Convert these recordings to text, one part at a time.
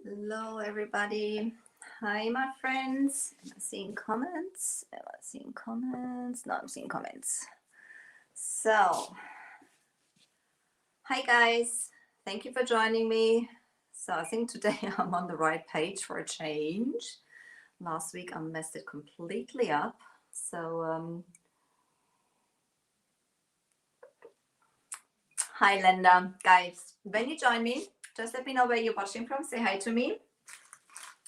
Hello, everybody. Hi, my friends. Am I seeing comments? Am I seeing comments? No, I'm seeing comments. So, hi, guys. Thank you for joining me. So, I think today I'm on the right page for a change. Last week I messed it completely up. So, hi, Linda. Guys, when you join me, just let me know where you're watching from. Say hi to me.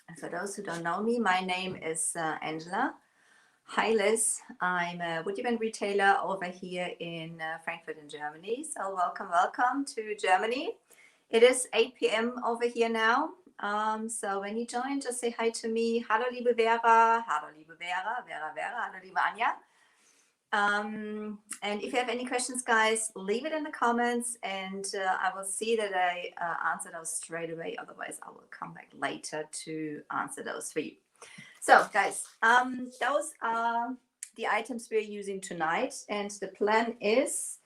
And for those who don't know me, my name is Angela. Hi Liz, I'm a WoodUbending retailer over here in Frankfurt in Germany. So welcome to Germany. It is 8 p.m. over here now. So when you join, just say hi to me. Hallo liebe Vera, hallo liebe Vera, hallo liebe Anja. And if you have any questions, guys, leave it in the comments and I will see that I answer those straight away. Otherwise, I will come back later to answer those for you. So, guys, those are the items we're using tonight. And the plan is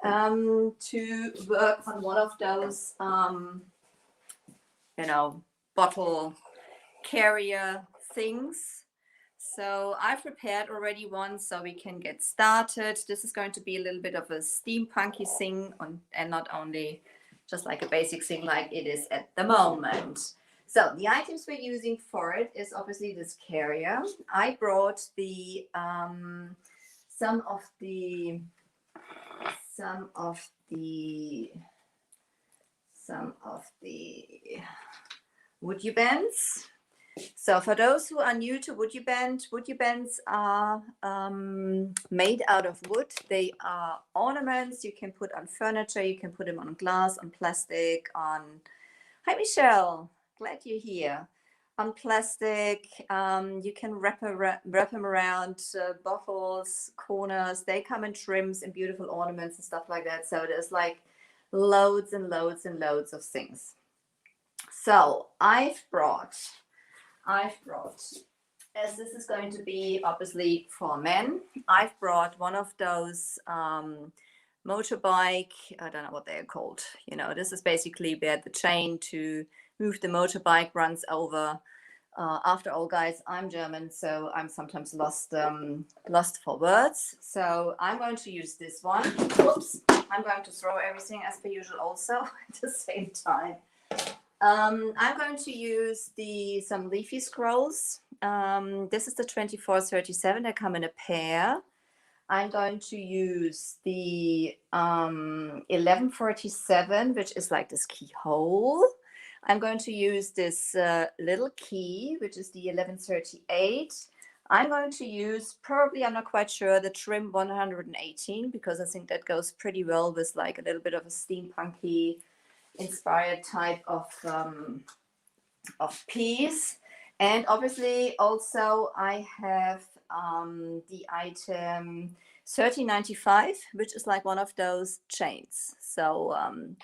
to work on one of those, bottle carrier things. So I've prepared already one so we can get started. This is going to be a little bit of a steampunky thing and not only just like a basic thing like it is at the moment. So the items we're using for it is obviously this carrier. I brought the some of the WoodUbends. So for those who are new to WoodUbends are made out of wood. They are ornaments you can put on furniture, you can put them on glass, on plastic, on... Hi Michelle, glad you're here. On plastic, you can wrap them around bottles, corners. They come in trims and beautiful ornaments and stuff like that. So there's like loads and loads and loads of things. So I've brought, as this is going to be obviously for men, I've brought one of those motorbike, I don't know what they're called. You know, this is basically where the chain to move the motorbike runs over. After all, guys, I'm German, so I'm sometimes lost for words. So I'm going to use this one. Oops, I'm going to throw everything as per usual also at the same time. I'm going to use some Leafy Scrolls. This is the 2437. They come in a pair. I'm going to use the 1147, which is like this keyhole. I'm going to use this little key, which is the 1138. I'm going to use, probably, I'm not quite sure, the trim 118, because I think that goes pretty well with like a little bit of a steampunky inspired type of piece. And obviously also I have the item 1395, which is like one of those chains. So I'm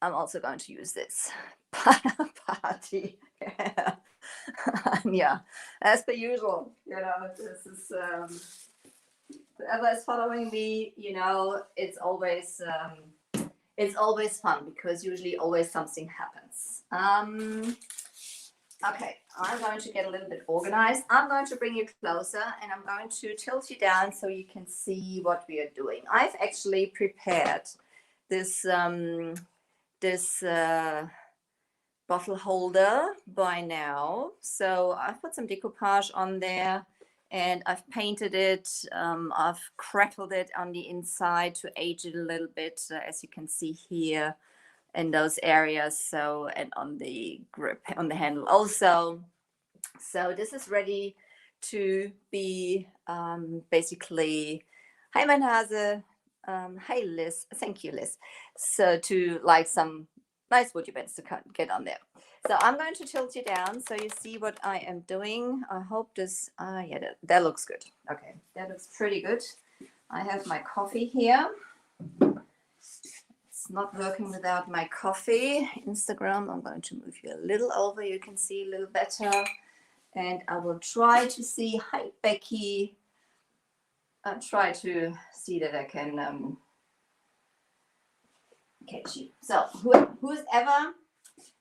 also going to use this party. Yeah, as per usual, you know, this is whoever is following me, you know, it's always fun because usually always something happens. Okay, I'm going to get a little bit organized. I'm going to bring you closer and I'm going to tilt you down so you can see what we are doing. I've actually prepared this bottle holder by now. So I've put some decoupage on there and I've painted it. I've crackled it on the inside to age it a little bit, as you can see here in those areas. So, and on the grip, on the handle also. So this is ready to be basically, hi mein Hase, hi Liz, thank you Liz. So to like some nice WoodUbends to get on there. So I'm going to tilt you down so you see what I am doing. I hope this, yeah, that looks good. Okay, that looks pretty good. I have my coffee here. It's not working without my coffee. Instagram, I'm going to move you a little over. You can see a little better. And I will try to see, hi Becky. I'll try to see that I can catch you. So who's ever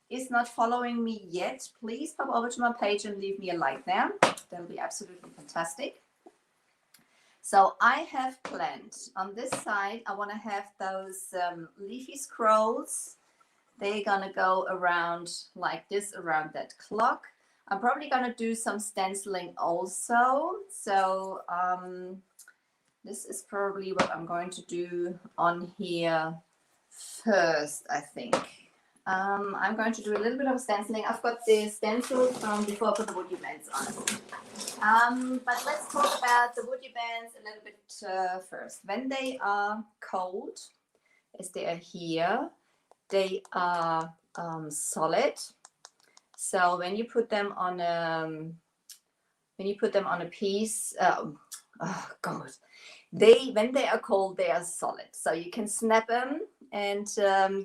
is not following me yet, please pop over to my page and leave me a like there. That'll be absolutely fantastic. So I have planned on this side, I want to have those leafy scrolls. They're gonna go around like this, around that clock. I'm probably gonna do some stenciling also. So this is probably what I'm going to do on here first, I think. I'm going to do a little bit of stenciling. I've got the stencils from before I put the WoodUbends on. But let's talk about the WoodUbends a little bit first. When they are cold, as they are here, they are solid. So when you put them on a piece, oh God, when they are cold, they are solid. So you can snap them, and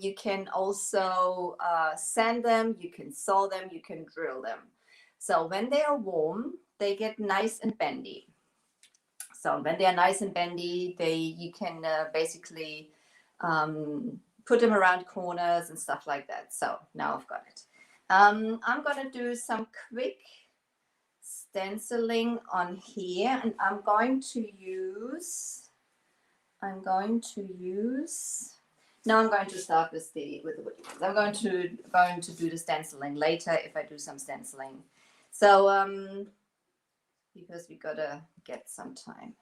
you can also sand them, you can saw them, you can drill them. So when they are warm, they get nice and bendy. So when they are nice and bendy, you can basically put them around corners and stuff like that. So now I've got it. I'm gonna do some quick stenciling on here, and I'm going to use. No, I'm going to start with the WoodUbends. I'm going to do the stenciling later if I do some stenciling. So because we gotta get some time.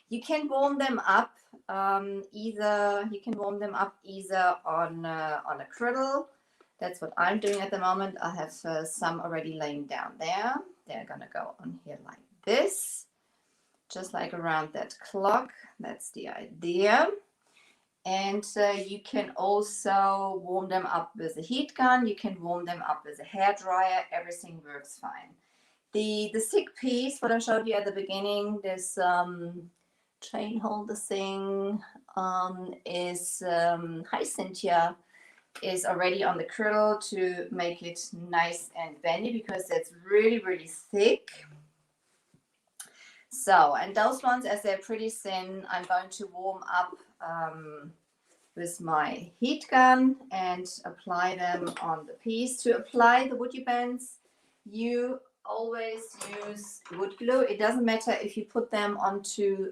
You can warm them up either on a griddle. That's what I'm doing at the moment. I have some already laying down there. They're gonna go on here like this, just like around that clock. That's the idea. And you can also warm them up with a heat gun. You can warm them up with a hairdryer. Everything works fine. The thick piece, what I showed you at the beginning, this chain holder thing is hi Cynthia, is already on the griddle to make it nice and bendy, because it's really, really thick. So, and those ones, as they're pretty thin, I'm going to warm up with my heat gun and apply them on the piece. To apply the WoodUbends, you always use wood glue. It doesn't matter if you put them onto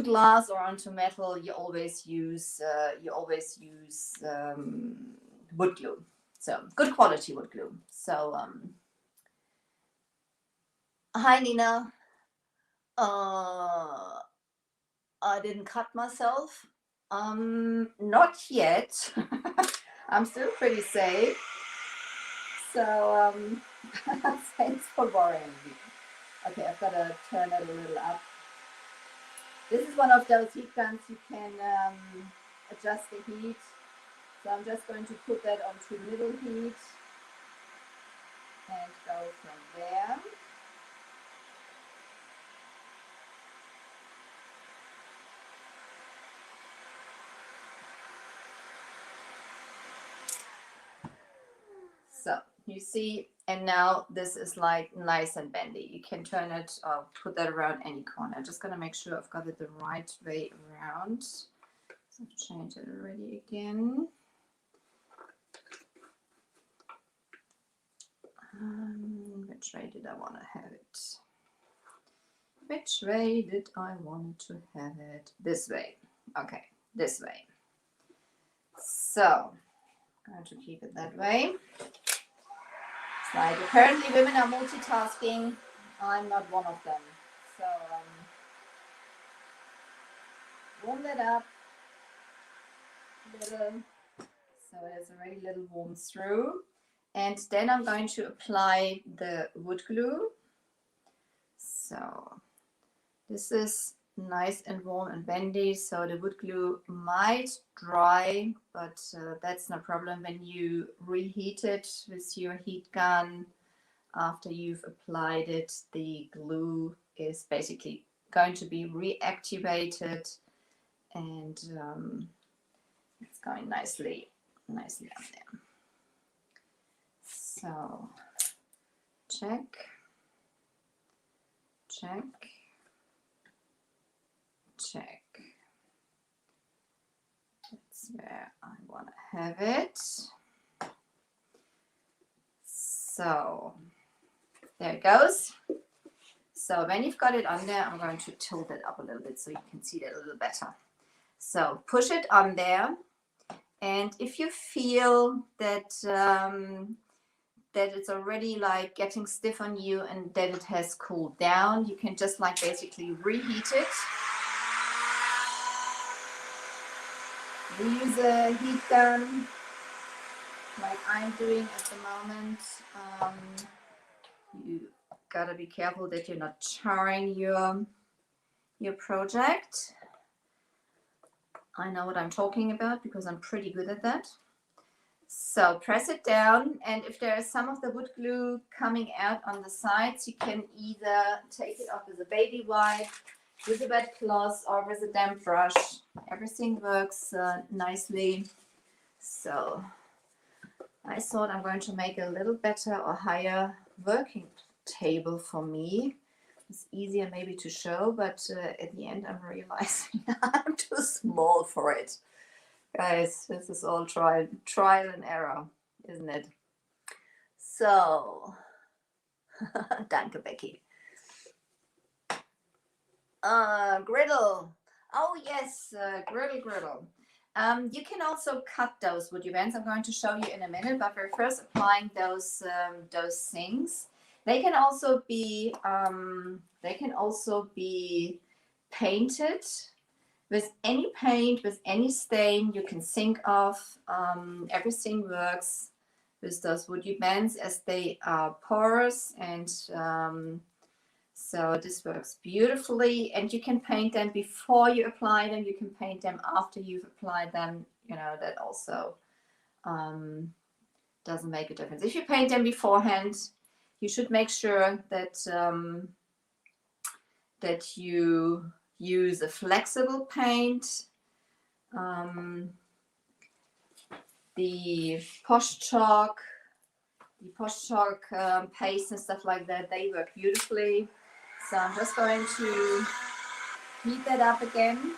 glass or onto metal. You always use wood glue. So good quality wood glue. So hi Nina. I didn't cut myself. Not yet. I'm still pretty safe. So thanks for worrying me. Okay, I've got to turn it a little up. This is one of those heat guns you can adjust the heat. So I'm just going to put that onto middle heat and go from there. So you see, and now this is like nice and bendy. You can turn it or put that around any corner. I'm just gonna make sure I've got it the right way around. So I've changed it already again. Which way did I want to have it? Which way did I want to have it? This way. Okay, this way. So I'm going to keep it that way. It's like apparently women are multitasking. I'm not one of them. So warm that up a little. So it's already a little warmed through. And then I'm going to apply the wood glue. So this is nice and warm and bendy, so the wood glue might dry, but that's no problem. When you reheat it with your heat gun, after you've applied it, the glue is basically going to be reactivated, and it's going nicely on there. So check. Let's That's where I want to have it. So there it goes. So when you've got it on there, I'm going to tilt it up a little bit so you can see that a little better. So push it on there. And if you feel that that it's already like getting stiff on you and that it has cooled down, you can just like basically reheat it. Use a heat gun like I'm doing at the moment. You gotta be careful that you're not charring your project. I know what I'm talking about because I'm pretty good at that. So press it down, and if there is some of the wood glue coming out on the sides, you can either take it off with a baby wipe, with a wet cloth, or with a damp brush. Everything works nicely. So I thought I'm going to make a little better or higher working table for me. It's easier maybe to show, but at the end I'm realizing I'm too small for it. Guys, this is all trial and error, isn't it? So, danke, Becky. Griddle. Oh yes, griddle. You can also cut those wood bands. I'm going to show you in a minute, but we're first applying those things. They can also be painted with any paint, with any stain you can think of. Everything works with those wood bands as they are porous, and so this works beautifully. And you can paint them before you apply them. You can paint them after you've applied them. You know, that also doesn't make a difference. If you paint them beforehand, you should make sure that that you use a flexible paint. The Posh chalk, paste and stuff like that, they work beautifully. So I'm just going to heat that up again.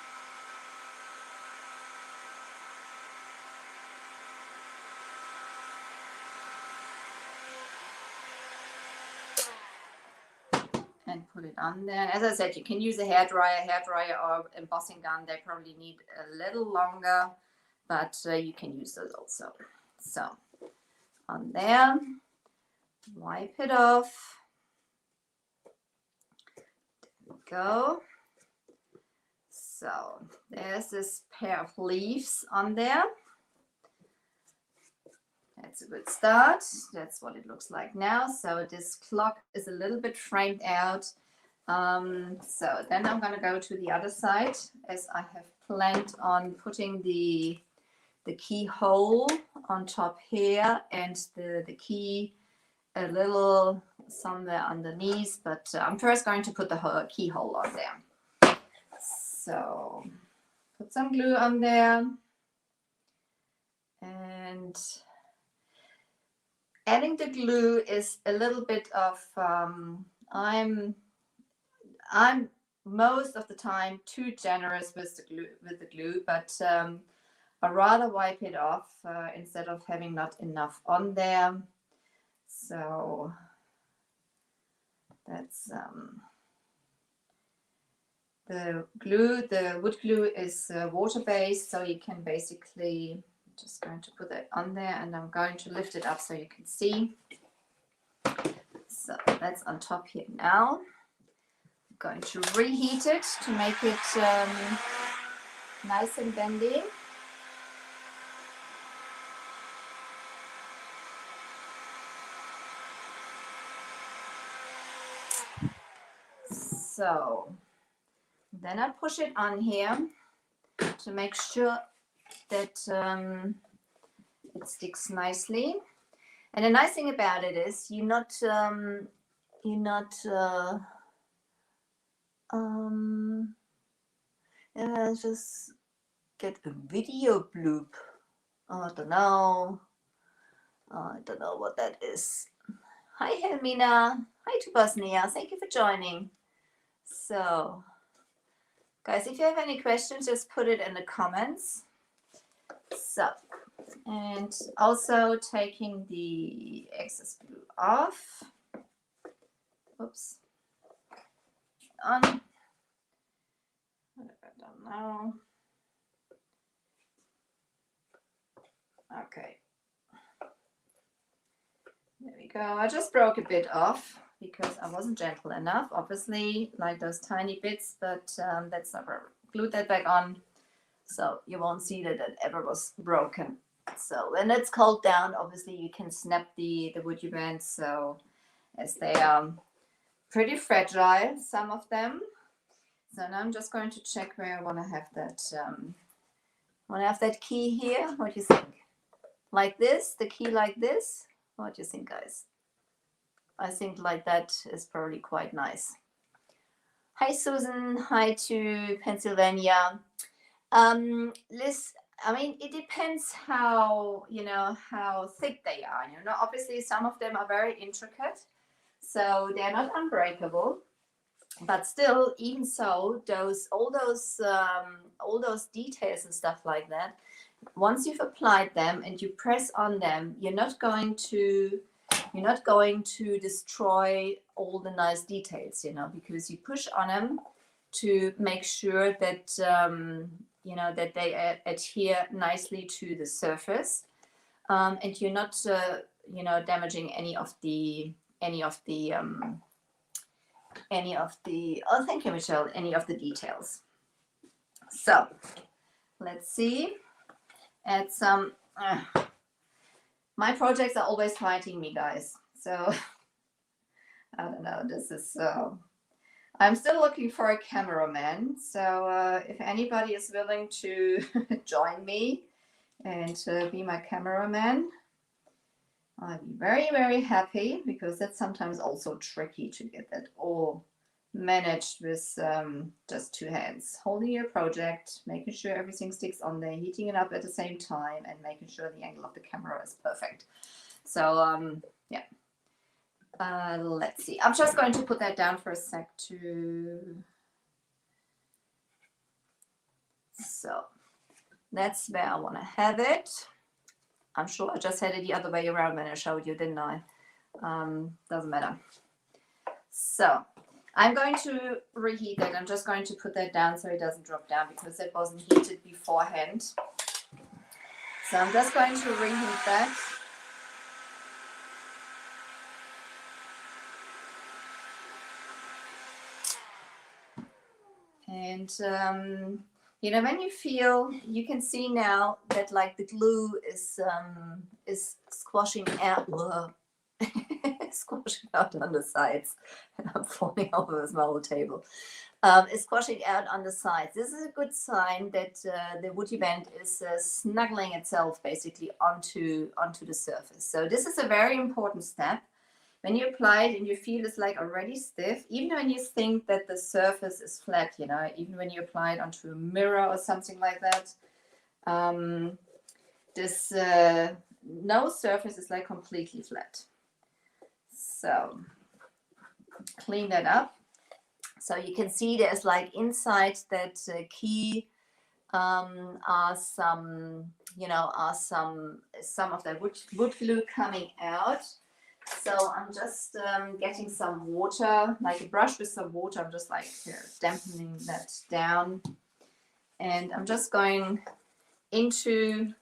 And put it on there. As I said, you can use a hairdryer or embossing gun. They probably need a little longer, but you can use those also. So on there, wipe it off. There we go. So there's this pair of leaves on there. That's a good start. That's what it looks like now. So this clock is a little bit framed out. So then I'm going to go to the other side, as I have planned on putting the keyhole on top here, and the key a little somewhere underneath. But I'm first going to put the keyhole on there. So put some glue on there, and adding the glue is a little bit of I'm most of the time too generous with the glue, but I rather wipe it off instead of having not enough on there. So that's the glue. The wood glue is water based, so you can basically, just going to put that on there, and I'm going to lift it up so you can see. So that's on top here now. I'm going to reheat it to make it nice and bendy. So then I push it on here to make sure that it sticks nicely. And the nice thing about it is you're not just get a video bloop. I don't know what that is. Hi Helmina, hi to Bosnia, thank you for joining. So guys, if you have any questions, just put it in the comments. So, and also taking the excess glue off. Oops. On. I don't know. Okay. There we go. I just broke a bit off because I wasn't gentle enough, obviously, like those tiny bits, but that's not problem. Glue that back on so you won't see that it ever was broken. So when it's cooled down, obviously you can snap the WoodUbend, so as they are pretty fragile, some of them. So now I'm just going to check where I want to have that key here. What do you think? Like this, the key like this? What do you think, guys? I think like that is probably quite nice. Hi, Susan. Hi to Pennsylvania. Liz, I mean, it depends how, how thick they are. Obviously some of them are very intricate, so they're not unbreakable. But still, even so, all those details and stuff like that, once you've applied them and you press on them, you're not going to destroy all the nice details, because you push on them to make sure that that they adhere nicely to the surface, and you're not damaging any of the oh, thank you, Michelle, any of the details. So let's see. Add some. My projects are always fighting me, guys. So I don't know. This is. I'm still looking for a cameraman. So if anybody is willing to join me and be my cameraman, I'd be very, very happy, because that's sometimes also tricky to get that all managed with just two hands. Holding your project, making sure everything sticks on there, heating it up at the same time, and making sure the angle of the camera is perfect. So yeah. Let's see. I'm just going to put that down for a sec too. So that's where I want to have it. I'm sure I just had it the other way around when I showed you, didn't I? Doesn't matter. So I'm going to reheat that. I'm just going to put that down so it doesn't drop down, because it wasn't heated beforehand. So I'm just going to reheat that. And when you feel, you can see now that like the glue is squashing out, squashing out on the sides, and I'm falling over with my whole table. Is squashing out on the sides. This is a good sign that the WoodUbend is snuggling itself basically onto the surface. So this is a very important step. When you apply it and you feel it's like already stiff, even when you think that the surface is flat, even when you apply it onto a mirror or something like that, no surface is like completely flat. So clean that up. So you can see there's like inside that key are some of that wood glue coming out. So I'm just getting some water, like a brush with some water. I'm just like dampening that down, and I'm just going into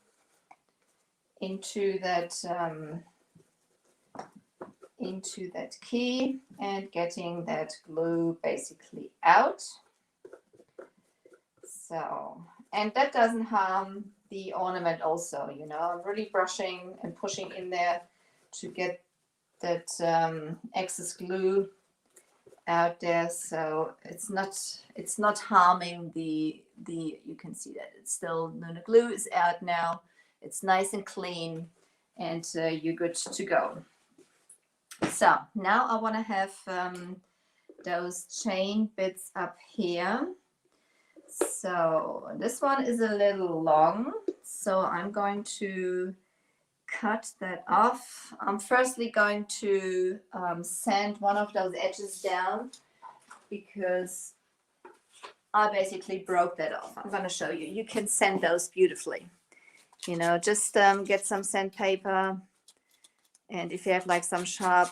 that key and getting that glue basically out. So, and that doesn't harm the ornament also, I'm really brushing and pushing in there to get that excess glue out there, so it's not harming the you can see that it's still, the glue is out now, it's nice and clean, and you're good to go. So now I want to have those chain bits up here. So this one is a little long, so I'm going to cut that off. I'm firstly going to sand one of those edges down, because I basically broke that off. I'm going to show you. You can sand those beautifully. You know, just get some sandpaper, and if you have like some sharp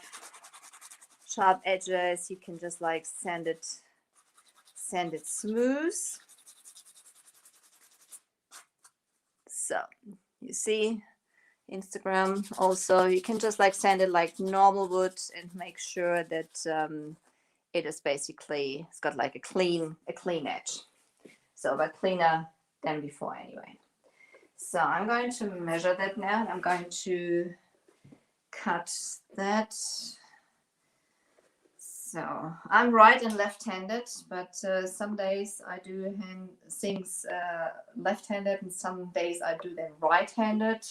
edges, you can just like sand it smooth. So you see, Instagram also, you can just like sand it like normal wood and make sure that it is basically, it's got like a clean edge. So, but cleaner than before anyway. So I'm going to measure that now, and I'm going to cut that. So I'm right and left-handed, but some days I do things left-handed, and some days I do them right-handed.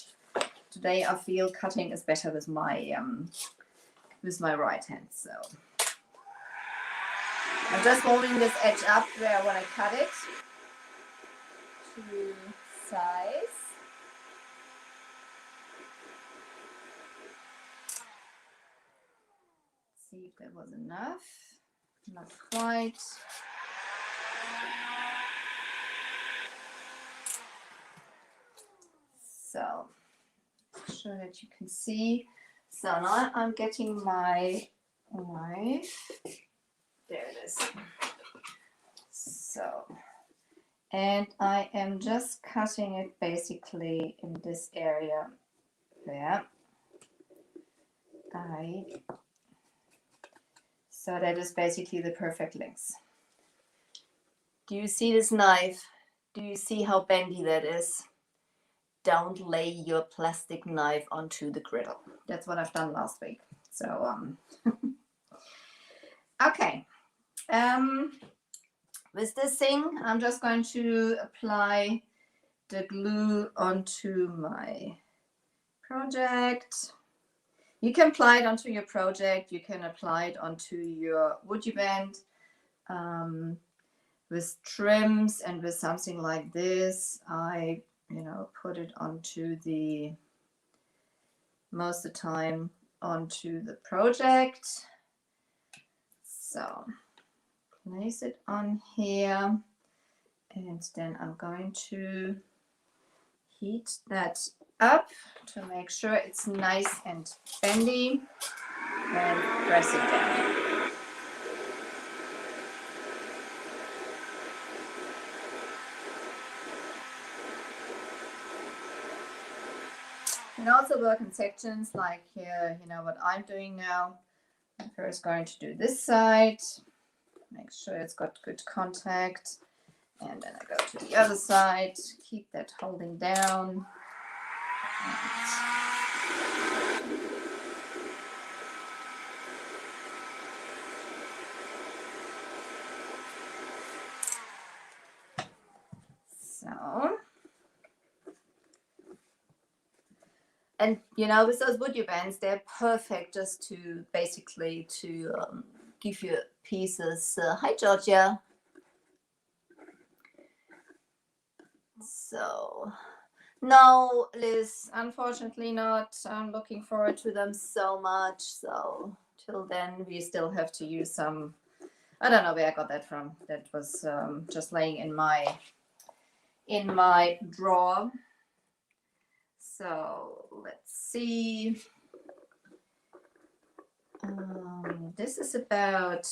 Today I feel cutting is better with my right hand. So I'm just moving this edge up where I want to cut it to size. See if that was enough. Not quite. So, sure that you can see. So now I'm getting my knife. There it is. So, and I am just cutting it basically in this area there. So that is basically the perfect length. Do you see this knife? Do you see how bendy that is? Don't lay your plastic knife onto the griddle. That's what I've done last week. So, okay. With this thing, I'm just going to apply the glue onto my project. You can apply it onto your project. You can apply it onto your WoodUbend with trims and with something like this. I, put it onto most of the time onto the project. So place it on here, and then I'm going to heat that up to make sure it's nice and bendy, and press it down. You can also work in sections like here, what I'm doing now. I'm first going to do this side, make sure it's got good contact, and then I go to the other side, keep that holding down. So, and with those WoodUbends, they're perfect just to basically give you pieces. Hi, Georgia. So, no, Liz, unfortunately not. I'm looking forward to them so much. So, till then, we still have to use some. I don't know where I got that from. That was just laying in my drawer. So let's see. This is about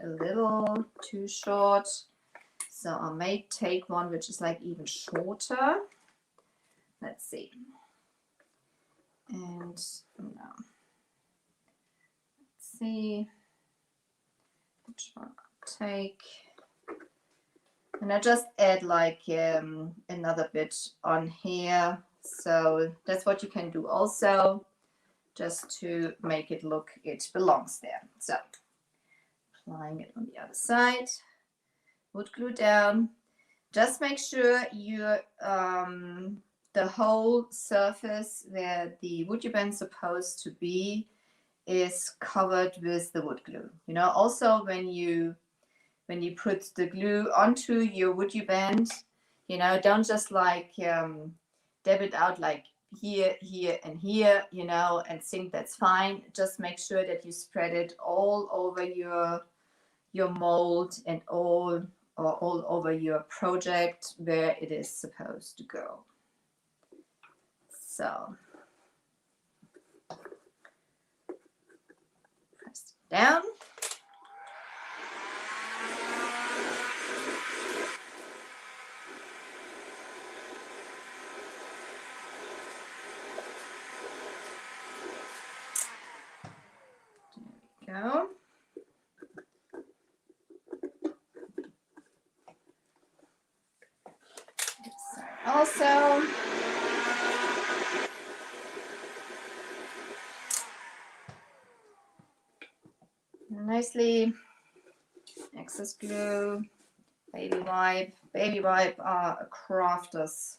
a little too short. So I may take one which is like even shorter. Let's see. And let's see which one I'll take. And I just add like another bit on here. So that's what you can do also, just to make it look it belongs there. So applying it on the other side, wood glue down. Just make sure you the whole surface where the WoodUbend is supposed to be is covered with the wood glue. Also when you put the glue onto your WoodUbend, don't just like dab it out like here, here, and here, and think that's fine. Just make sure that you spread it all over your mold and all over your project where it is supposed to go. So press it down. There we go. This side also. Nicely. Excess glue, baby wipe. Baby wipe are a crafter's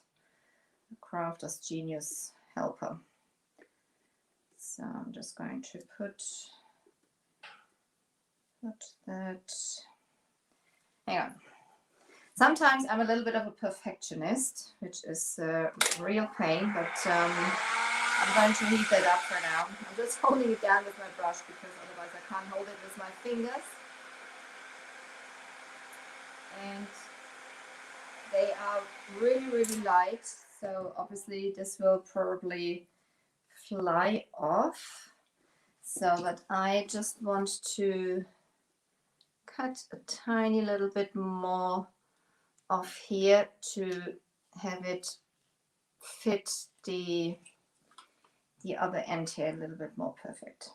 genius helper. So I'm just going to put that. Hang on. Sometimes I'm a little bit of a perfectionist, which is a real pain, but I'm going to heat that up for now. I'm just holding it down with my brush because otherwise I can't hold it with my fingers. And they are really, really light, so obviously this will probably fly off. So, but I just want to cut a tiny little bit more off here to have it fit the other end here a little bit more perfect.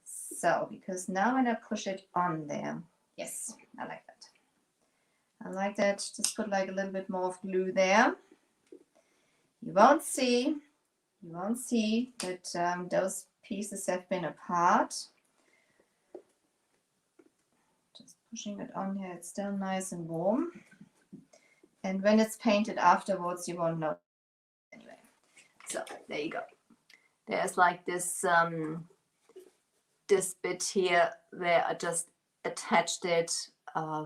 So, because now when I push it on there, yes, I like that. I like that. Just put like a little bit more of glue there. You won't see that those pieces have been apart. Just pushing it on here, it's still nice and warm. And when it's painted afterwards, you won't know anyway. So there you go. There's like this this bit here where I just attached it.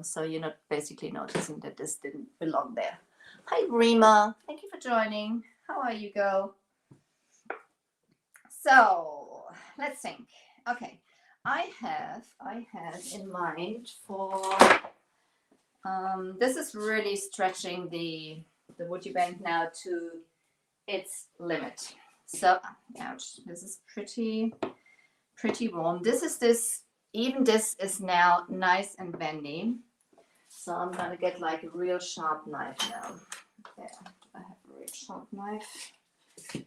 So you're not basically noticing that this didn't belong there. Hi Rima, thank you for joining. How are you, girl? So let's think. Okay, I have in mind for this is really stretching the WoodUbend now to its limit. So ouch, this is pretty warm. Even this is now nice and bendy. So I'm gonna get like a real sharp knife now. There, I have a real sharp knife.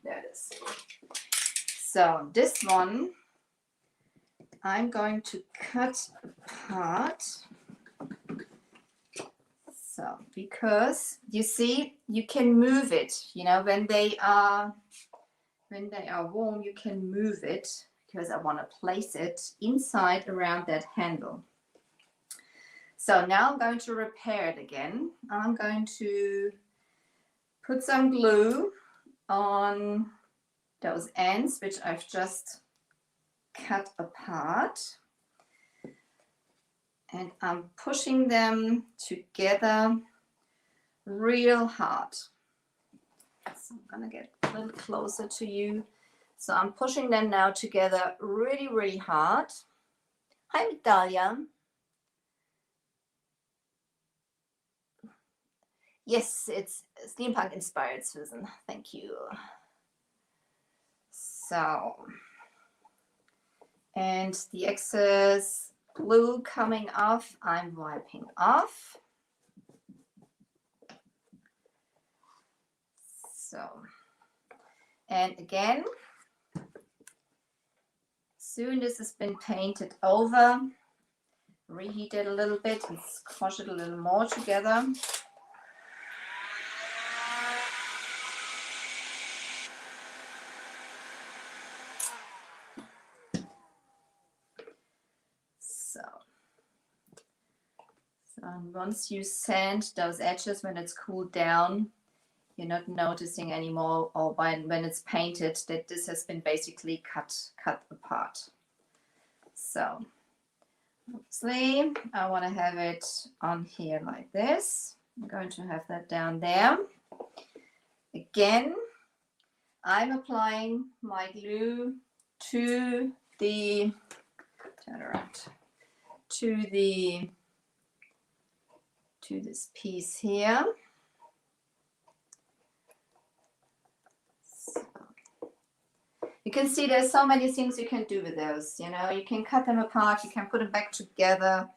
There it is. So this one, I'm going to cut apart. So, because you see, you can move it, you know, when they are warm, you can move it because I want to place it inside around that handle. So now I'm going to repair it again. I'm going to put some glue on those ends, which I've just cut apart. And I'm pushing them together real hard. So I'm gonna get a little closer to you. So I'm pushing them now together really, really hard. Hi, Migdalia. Yes, it's steampunk inspired, Susan. Thank you. So, and the excess glue coming off, I'm wiping off. So, and again, soon this has been painted over, reheat it a little bit and squash it a little more together. So once you sand those edges, when it's cooled down, you're not noticing anymore, or when it's painted, that this has been basically cut apart. So obviously I want to have it on here like this. I'm going to have that down there. Again, I'm applying my glue to the, turn around, to this piece here. You can see there's so many things you can do with those. You know, you can cut them apart, you can put them back together,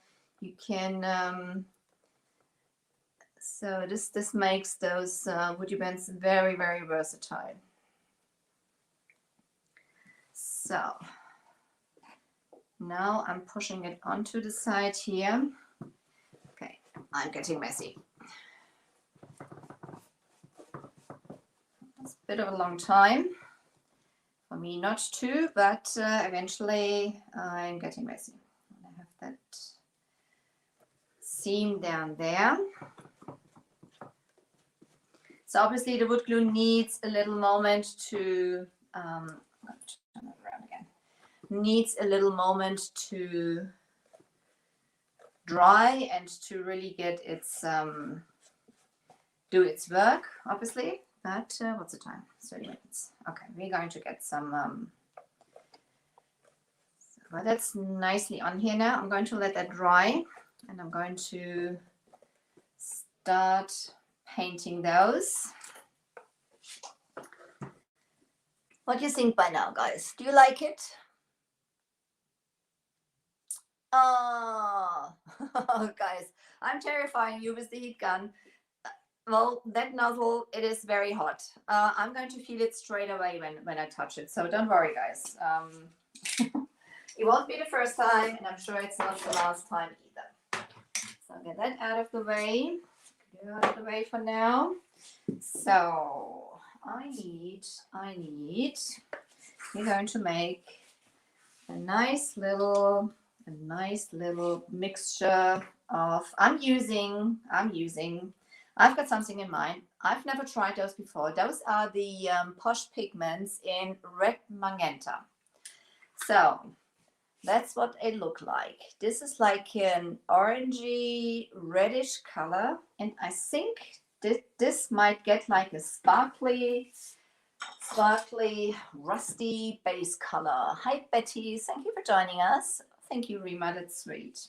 you can. So this makes those woody bends very, very versatile. So now I'm pushing it onto the side here. Okay, I'm getting messy. It's a bit of a long time for me not to, but eventually I'm getting messy. I have that seam down there. So obviously the wood glue needs a little moment to, turn it around again, needs a little moment to dry and to really get its, do its work, obviously. But what's the time? 30 minutes. Okay, we're going to get some, well, that's nicely on here now. I'm going to let that dry and I'm going to start painting those. What do you think by now, guys? Do you like it? Oh, guys, I'm terrifying you with the heat gun. Well, that nozzle, it is very hot. I'm going to feel it straight away when I touch it. So don't worry, guys. It won't be the first time, and I'm sure it's not the last time either. So I'll get that out of the way. Get it out of the way for now. So we're going to make a nice little mixture of, I've got something in mind. I've never tried those before. Those are the Posh pigments in red magenta. So that's what it look like. This is like an orangey reddish color, and I think this might get like a sparkly rusty base color. Hi Betty, thank you for joining us. Thank you, Rima, that's sweet.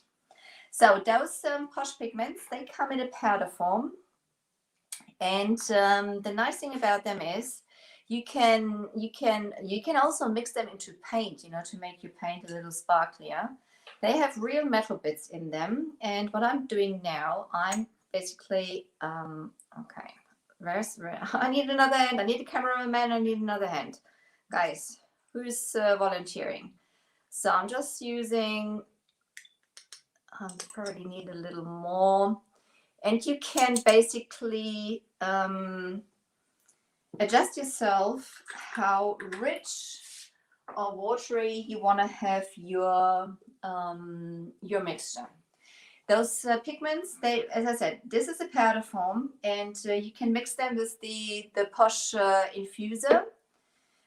So those Posh pigments, they come in a powder form, and the nice thing about them is you can also mix them into paint, you know, to make your paint a little sparklier. They have real metal bits in them, and what I'm doing now, I'm basically okay. I need another hand. I need a cameraman. I need another hand. Guys, who's volunteering? So I'm just using, probably need a little more. And you can basically adjust yourself how rich or watery you want to have your mixture. Those pigments, they, as I said, this is a powder form, and you can mix them with the Posh infuser,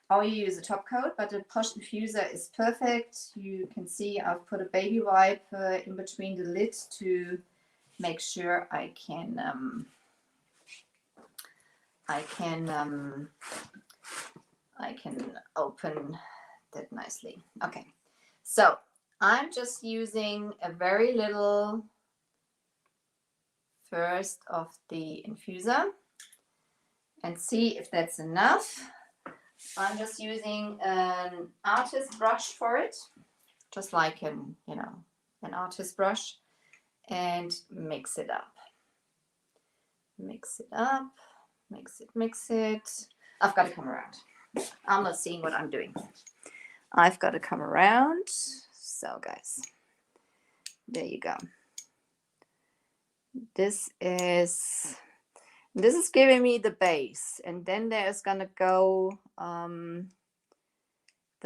or you use a top coat, but the Posh infuser is perfect. You can see I've put a baby wipe in between the lid to make sure I can open that nicely. Okay, so I'm just using a very little first of the infuser and see if that's enough. I'm just using an artist brush for it, just like an artist brush, and mix it up. Mix it. I've got to come around. I'm not seeing what I'm doing. I've got to come around. So guys, there you go. This is giving me the base, and then there's gonna go the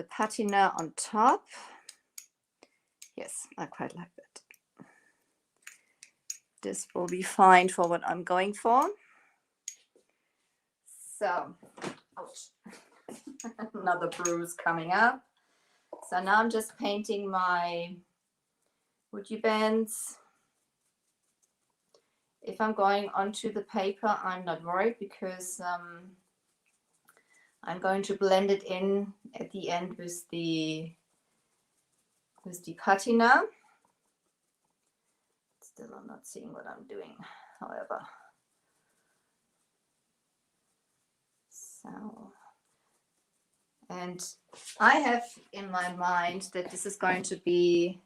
patina on top. Yes, I quite like that. This will be fine for what I'm going for. So, ouch. Another bruise coming up. So now I'm just painting my woody bends. If I'm going onto the paper, I'm not worried because I'm going to blend it in at the end with the patina. Still, I'm not seeing what I'm doing, however. So, And I have in my mind that this is going to be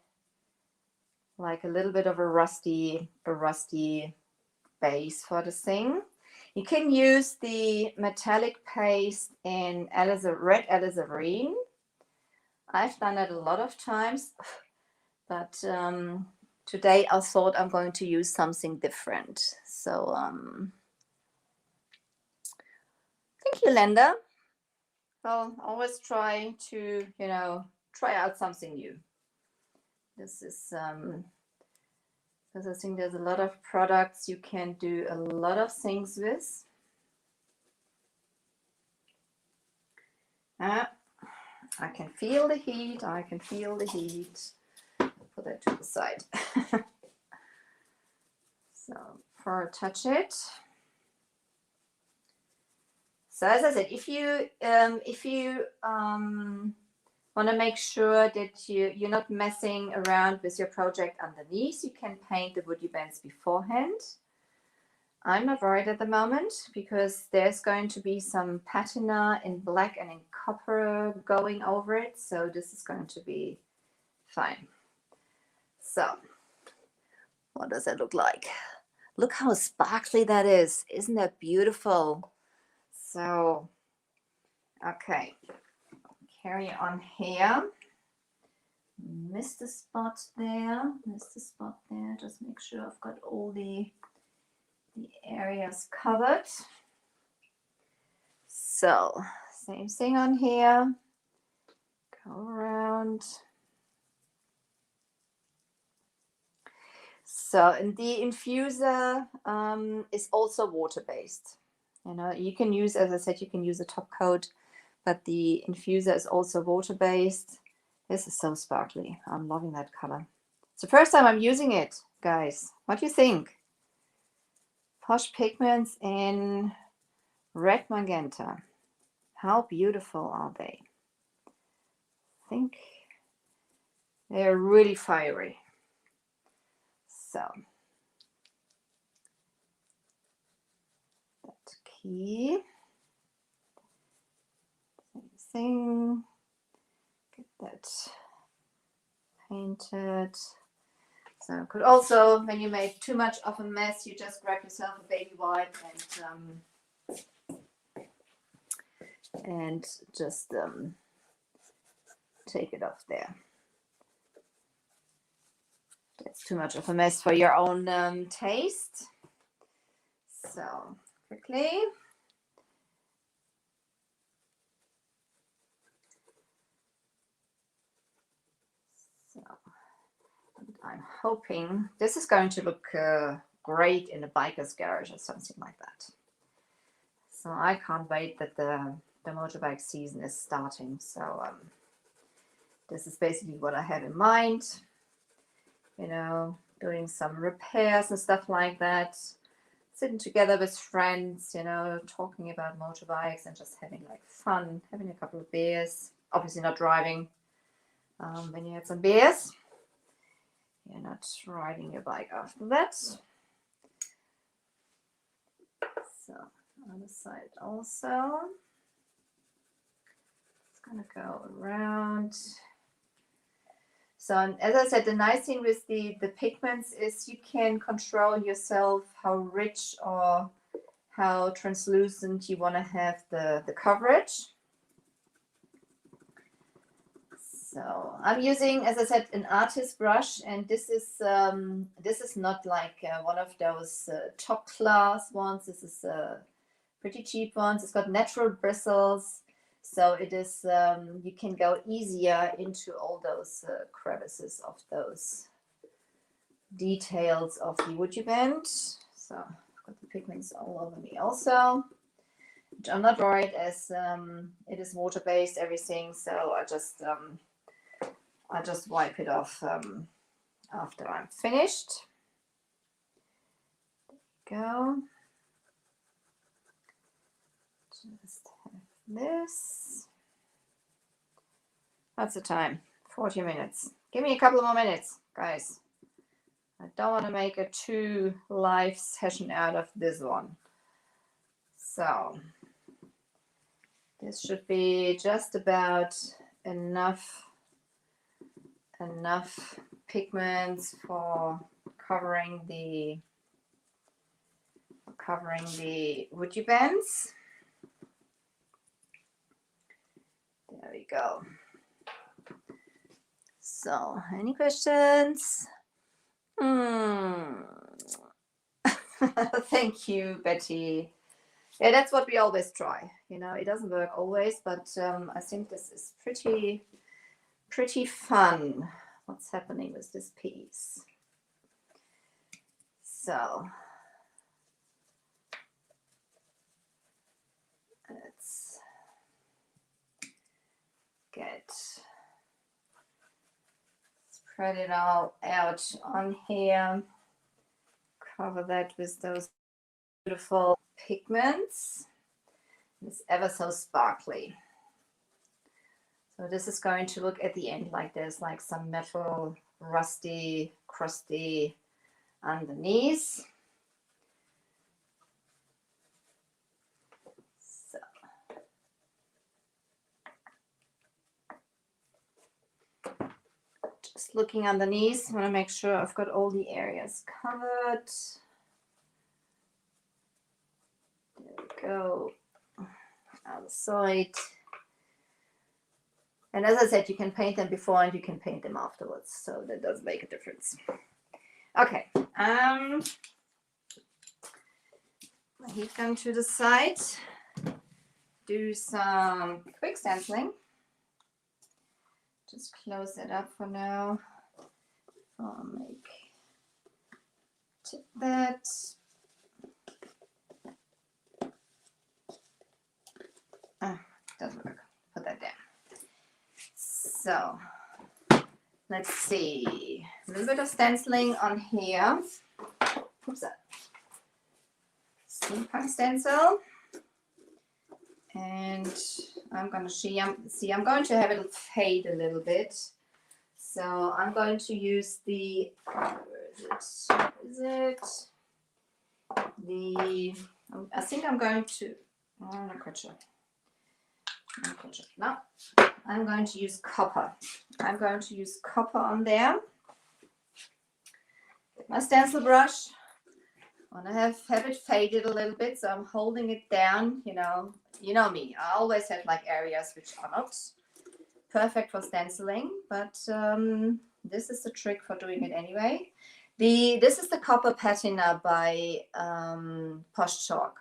like a little bit of a rusty base for the thing. You can use the metallic paste in red alizarin. I've done it a lot of times, but today I thought I'm going to use something different. So thank you, Linda. Well, always try to, try out something new. This is because I think there's a lot of products you can do a lot of things with. I can feel the heat. I can feel the heat. Put that to the side. So before I touch it. So as I said, if you want to make sure that you're not messing around with your project underneath, you can paint the WoodUbends beforehand. I'm not worried at the moment because there's going to be some patina in black and in copper going over it. So this is going to be fine. So what does that look like? Look how sparkly that is. Isn't that beautiful? So, okay. Carry on here. Missed the spot there. Just make sure I've got all the areas covered. So same thing on here. Go around. So, and the infuser is also water-based. You can use, as I said, you can use a top coat, but the infuser is also water-based. This is so sparkly. I'm loving that color. It's the first time I'm using it, guys. What do you think? Posh pigments in red magenta. How beautiful are they? I think they're really fiery. So that key. Same thing. Get that painted. So could also, when you make too much of a mess, you just grab yourself a baby wipe and just take it off there. That's too much of a mess for your own taste. So quickly. So I'm hoping this is going to look great in a biker's garage or something like that. So I can't wait that the motorbike season is starting. So this is basically what I have in mind. Doing some repairs and stuff like that. Sitting together with friends, talking about motorbikes and just having like fun, having a couple of beers. Obviously not driving. When you had some beers, you're not riding your bike after that. So other side also. It's gonna go around. So as I said, the nice thing with the pigments is you can control yourself how rich or how translucent you want to have the coverage. So I'm using, as I said, an artist brush, and this is not like one of those top class ones. This is pretty cheap ones. It's got natural bristles. So it is, you can go easier into all those crevices of those details of the WoodUbend. So I've got the pigments all over me also, which I'm not worried as it is water-based, everything. So I just wipe it off after I'm finished. There we go. Just have this. That's the time. 40 minutes. Give me a couple more minutes, guys. I don't want to make a 2 live session out of this one. So This should be just about enough pigments for covering the WoodUbends. There we go. So, any questions? Thank you, Betty. Yeah, that's what we always try. You know, it doesn't work always, but I think this is pretty fun. What's happening with this piece? So let's spread it all out on here. Cover that with those beautiful pigments. It's ever so sparkly. So this is going to look at the end like there's like some metal, rusty, crusty underneath. So just looking underneath, I want to make sure I've got all the areas covered. There we go. Outside. And as I said, you can paint them before and you can paint them afterwards, so that does make a difference. Okay, heat gun to the side. Do some quick stenciling. Just close it up for now. I'll tip that. Doesn't work. Put that down. So let's see. A little bit of stenciling on here. Oops. Steampunk stencil. And I'm going to see, I'm going to have it fade a little bit. So I'm going to use the, where is it? I think I'm going to, no, I'm going to use copper. I'm going to use copper on there. Get my stencil brush. I want to have it faded a little bit, so I'm holding it down. You know me. I always have like areas which are not perfect for stenciling, but this is the trick for doing it anyway. This is the copper patina by Posh Chalk.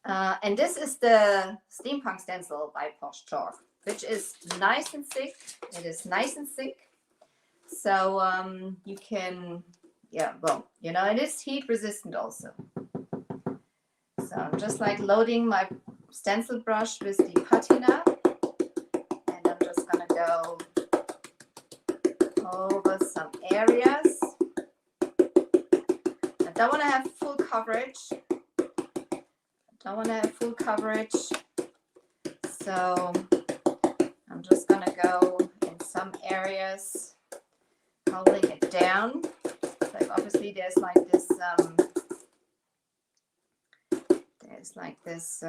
And this is the steampunk stencil by Posh Chalk, which is nice and thick. It is nice and thick. So you can, yeah, well, you know, it is heat resistant also. So I'm just like loading my stencil brush with the patina. And I'm just going to go over some areas. I don't want to have full coverage. So I'm just going to go in some areas, holding it down. Like obviously there's like this,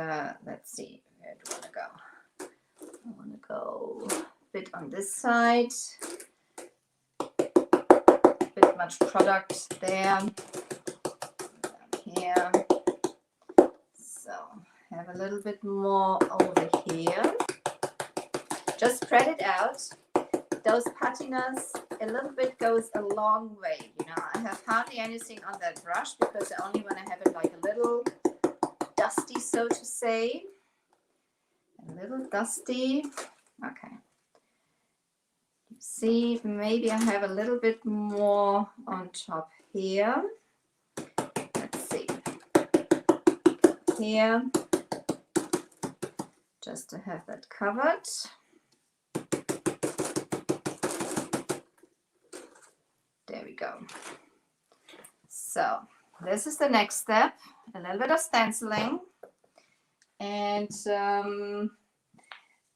let's see, where do I want to go? I want to go a bit on this side, a bit much product there, down here. So have a little bit more over here. Just spread it out. Those patinas, a little bit goes a long way. You know, I have hardly anything on that brush because I only want to have it like a little dusty, so to say. A little dusty. Okay. See, maybe I have a little bit more on top here. Let's see. Here. Just to have that covered. There we go. So this is the next step, a little bit of stenciling. And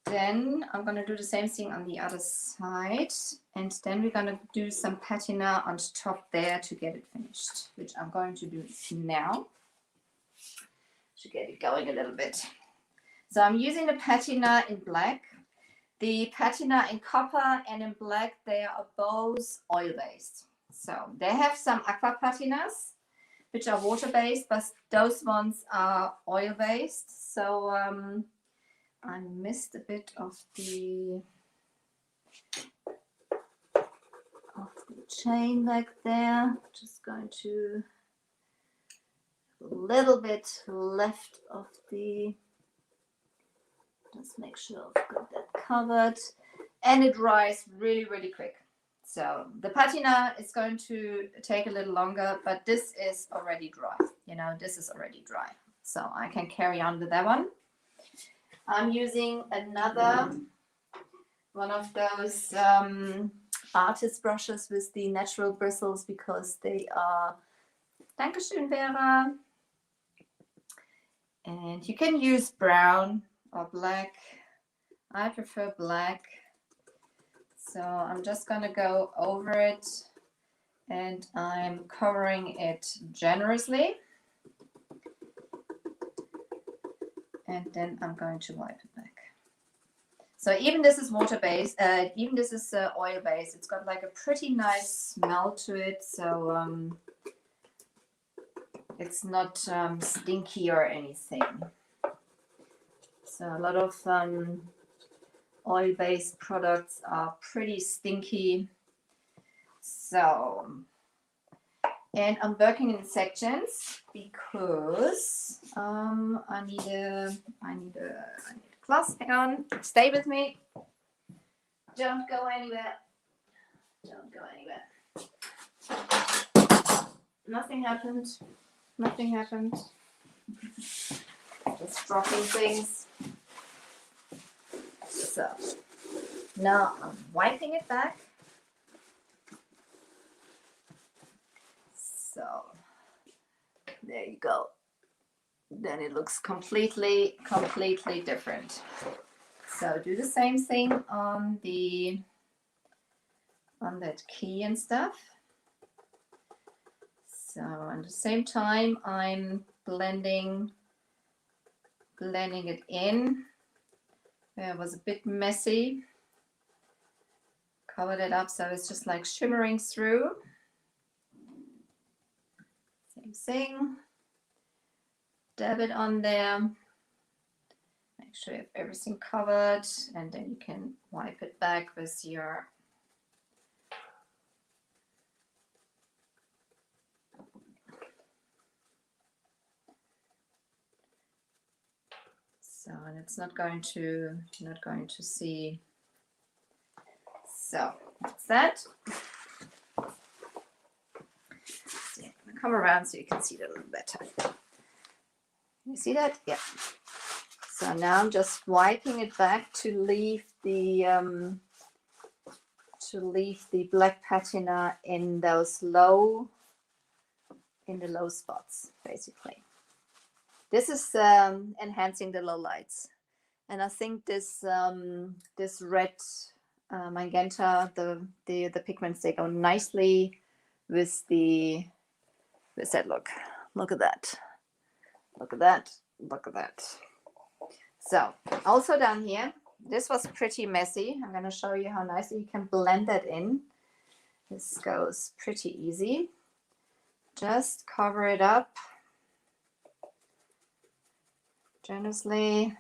then I'm going to do the same thing on the other side. And then we're going to do some patina on top there to get it finished, which I'm going to do now to get it going a little bit. So I'm using the patina in black. The patina in copper and in black, they are both oil-based. So they have some aqua patinas, which are water-based, but those ones are oil-based. So I missed a bit of the chain back there. Just going to a little bit left of the, just make sure I've got that covered, and it dries really, really quick. So the patina is going to take a little longer, but this is already dry. You know, this is already dry. So I can carry on with that one. I'm using another one of those artist brushes with the natural bristles because they are, Dankeschön, Vera. And you can use brown or black. I prefer black. So I'm just going to go over it and I'm covering it generously. And then I'm going to wipe it back. So even this is water-based, even this is oil-based. It's got like a pretty nice smell to it. So it's not stinky or anything. So a lot of oil-based products are pretty stinky. So, and I'm working in sections because I need a glass. Hang on, stay with me. Don't go anywhere. Don't go anywhere. Nothing happened. Nothing happened. Just dropping things. So now I'm wiping it back. So there you go. Then it looks completely different. So do the same thing on that key and stuff. So at the same time I'm blending it in. It was a bit messy. Covered it up so it's just like shimmering through. Same thing. Dab it on there. Make sure you have everything covered, and then you can wipe it back with your and it's not going to see. So that's that. See, I'm gonna come around so you can see that a little better. You see that? Yeah. So now I'm just wiping it back to leave the black patina in those low spots, basically. This is enhancing the low lights, and I think this this red magenta, the pigments, they go nicely with that look. Look at that. Look at that. Look at that. So also down here, this was pretty messy. I'm going to show you how nicely you can blend that in. This goes pretty easy. Just cover it up generously.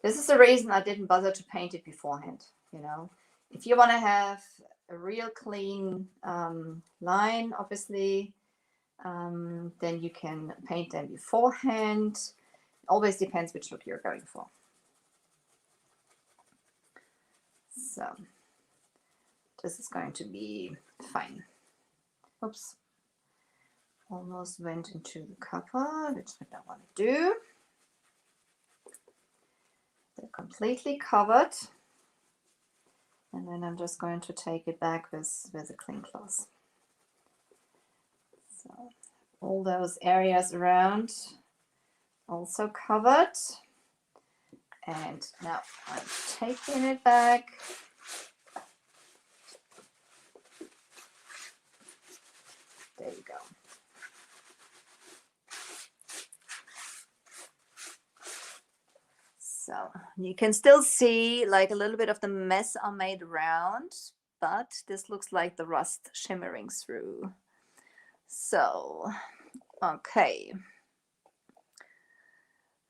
This is the reason I didn't bother to paint it beforehand. You know, if you want to have a real clean line, obviously, then you can paint them beforehand. It always depends which look you're going for. So this is going to be fine. Oops. Almost went into the copper, which I don't want to do. They're completely covered. And then I'm just going to take it back with a clean cloth. So all those areas around also covered. And now I'm taking it back. There you go. So you can still see like a little bit of the mess I made around, but this looks like the rust shimmering through. So, okay.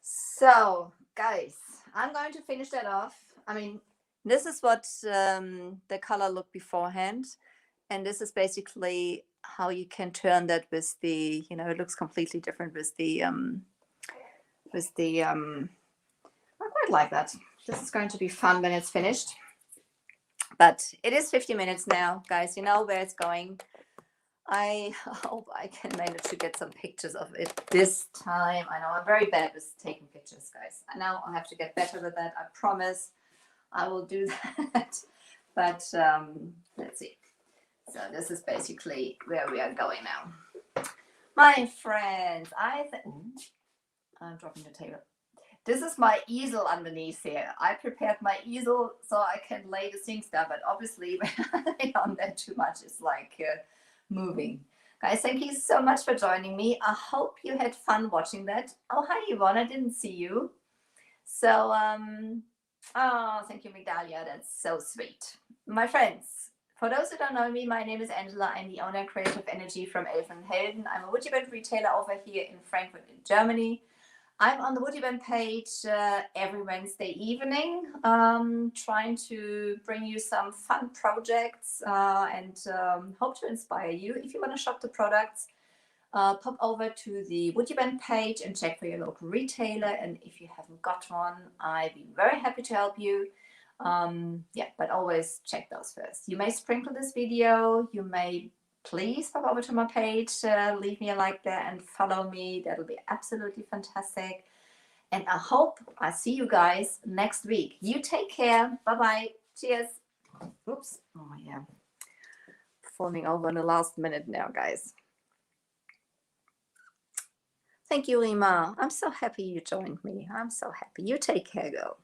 So, guys, I'm going to finish that off. I mean, this is what the color looked beforehand. And this is basically how you can turn that with the, you know, it looks completely different with the, I quite like that. This is going to be fun when it's finished. But it is 50 minutes now, guys. You know where it's going. I hope I can manage to get some pictures of it this time. I know I'm very bad with taking pictures, guys. I know I have to get better with that. I promise I will do that. But let's see. So this is basically where we are going now. My friends, I'm dropping the table. This is my easel underneath here. I prepared my easel so I can lay the things down, but obviously when I lay on there too much, it's like moving. Guys, thank you so much for joining me. I hope you had fun watching that. Oh, hi, Yvonne. I didn't see you. So, oh, thank you, Migdalia. That's so sweet. My friends, for those who don't know me, my name is Angela. I'm the owner of Creative Energy from Elfen Helden. I'm a WoodUbend retailer over here in Frankfurt, in Germany. I'm on the WoodUbend page every Wednesday evening, trying to bring you some fun projects and hope to inspire you. If you want to shop the products, pop over to the WoodUbend page and check for your local retailer. And if you haven't got one, I'd be very happy to help you. Yeah, but always check those first. You may sprinkle this video. You may please pop over to my page, leave me a like there and follow me. That'll be absolutely fantastic. And I hope I see you guys next week. You take care. Bye-bye. Cheers. Oops. Oh, yeah. Falling over in the last minute now, guys. Thank you, Rima. I'm so happy you joined me. I'm so happy. You take care, girl.